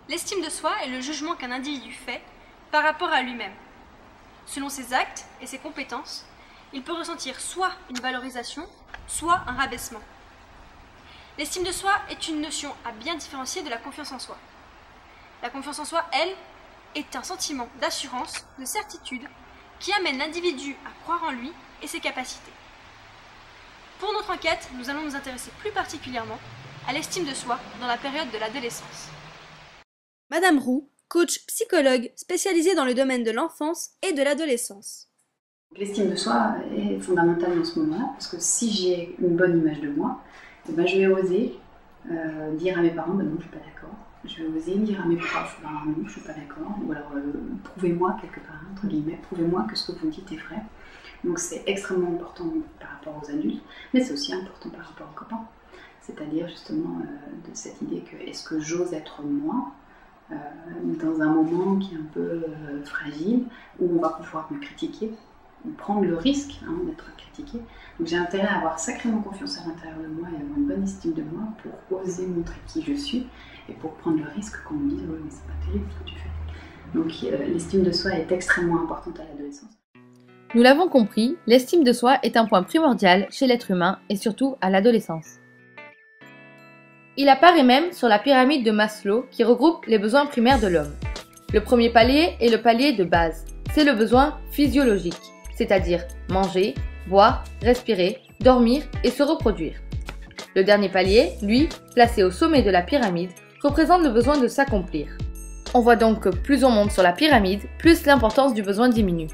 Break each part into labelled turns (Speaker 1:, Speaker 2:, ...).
Speaker 1: L'estime de soi est le jugement qu'un individu fait par rapport à lui-même. Selon ses actes et ses compétences, il peut ressentir soit une valorisation, soit un rabaissement. L'estime de soi est une notion à bien différencier de la confiance en soi. La confiance en soi, elle, est un sentiment d'assurance, de certitude, qui amène l'individu à croire en lui et ses capacités. Pour notre enquête, nous allons nous intéresser plus particulièrement à l'estime de soi dans la période de l'adolescence. Madame Roux, coach psychologue spécialisée dans le domaine de l'enfance et de l'adolescence.
Speaker 2: L'estime de soi est fondamentale dans ce moment-là, parce que si j'ai une bonne image de moi, je vais oser dire à mes parents, non, je ne suis pas d'accord. Je vais oser dire à mes profs, non, je ne suis pas d'accord. Ou alors, prouvez-moi quelque part, entre guillemets, prouvez-moi que ce que vous dites est vrai. Donc c'est extrêmement important par rapport aux adultes, mais c'est aussi important par rapport aux copains. C'est-à-dire justement de cette idée que est-ce que j'ose être moi dans un moment qui est un peu fragile, où on va pouvoir me critiquer, ou prendre le risque d'être critiqué. Donc j'ai intérêt à avoir sacrément confiance à l'intérieur de moi et avoir une bonne estime de moi pour oser montrer qui je suis et pour prendre le risque qu'on me dise « oui mais c'est pas terrible ce que tu fais ». Donc l'estime de soi est extrêmement importante à l'adolescence.
Speaker 3: Nous l'avons compris, l'estime de soi est un point primordial chez l'être humain et surtout à l'adolescence. Il apparaît même sur la pyramide de Maslow qui regroupe les besoins primaires de l'homme. Le premier palier est le palier de base, c'est le besoin physiologique, c'est-à-dire manger, boire, respirer, dormir et se reproduire. Le dernier palier, lui, placé au sommet de la pyramide, représente le besoin de s'accomplir. On voit donc que plus on monte sur la pyramide, plus l'importance du besoin diminue.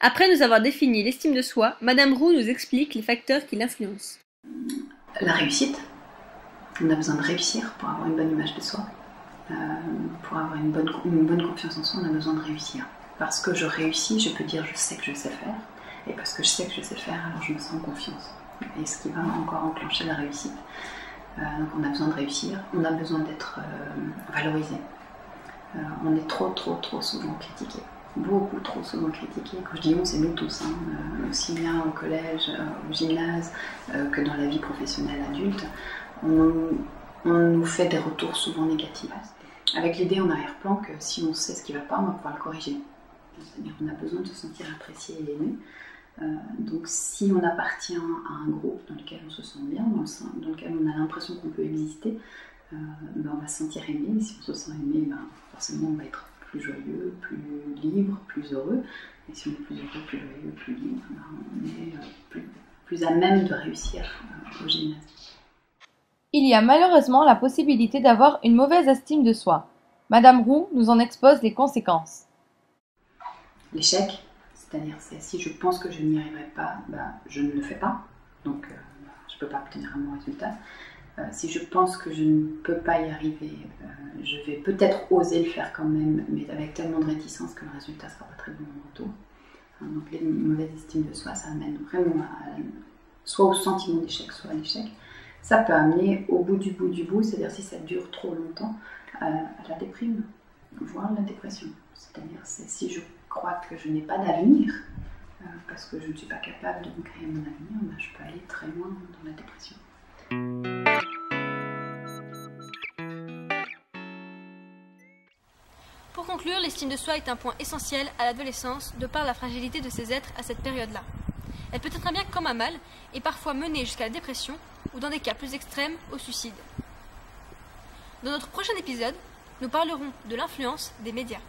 Speaker 1: Après nous avoir défini l'estime de soi, Madame Roux nous explique les facteurs qui l'influencent.
Speaker 2: La réussite. On a besoin de réussir pour avoir une bonne image de soi. Pour avoir une bonne confiance en soi, on a besoin de réussir. Parce que je réussis, je peux dire je sais que je sais faire. Et parce que je sais que je sais faire, alors je me sens en confiance. Et ce qui va encore enclencher la réussite. Donc on a besoin de réussir, on a besoin d'être valorisé. On est trop souvent critiqué. Beaucoup trop souvent critiqué. Quand je dis on, c'est nous tous, aussi bien au collège, au gymnase, que dans la vie professionnelle adulte. On nous fait des retours souvent négatifs, avec l'idée en arrière-plan que si on sait ce qui ne va pas, on va pouvoir le corriger. C'est-à-dire qu'on a besoin de se sentir apprécié et aimé. Donc si on appartient à un groupe dans lequel on se sent bien, dans lequel on a l'impression qu'on peut exister, on va se sentir aimé. Et si on se sent aimé, forcément on va être plus joyeux, plus libre, plus heureux. Et si on est plus heureux, plus joyeux, plus libre, on est plus à même de réussir au gymnase.
Speaker 3: Il y a malheureusement la possibilité d'avoir une mauvaise estime de soi. Madame Roux nous en expose les conséquences.
Speaker 2: L'échec, c'est-à-dire si je pense que je n'y arriverai pas, je ne le fais pas, donc je ne peux pas obtenir un bon résultat. Si je pense que je ne peux pas y arriver, je vais peut-être oser le faire quand même, mais avec tellement de réticence que le résultat ne sera pas très bon en retour. Donc les mauvaises estimes de soi, ça amène vraiment soit au sentiment d'échec, soit à l'échec. Ça peut amener au bout du bout, c'est-à-dire si ça dure trop longtemps, à la déprime, voire la dépression. C'est-à-dire si je crois que je n'ai pas d'avenir, parce que je ne suis pas capable de me créer mon avenir, je peux aller très loin dans la dépression.
Speaker 1: Pour conclure, l'estime de soi est un point essentiel à l'adolescence de par la fragilité de ces êtres à cette période-là. Elle peut être un bien comme un mal et parfois mener jusqu'à la dépression ou dans des cas plus extrêmes au suicide. Dans notre prochain épisode, nous parlerons de l'influence des médias.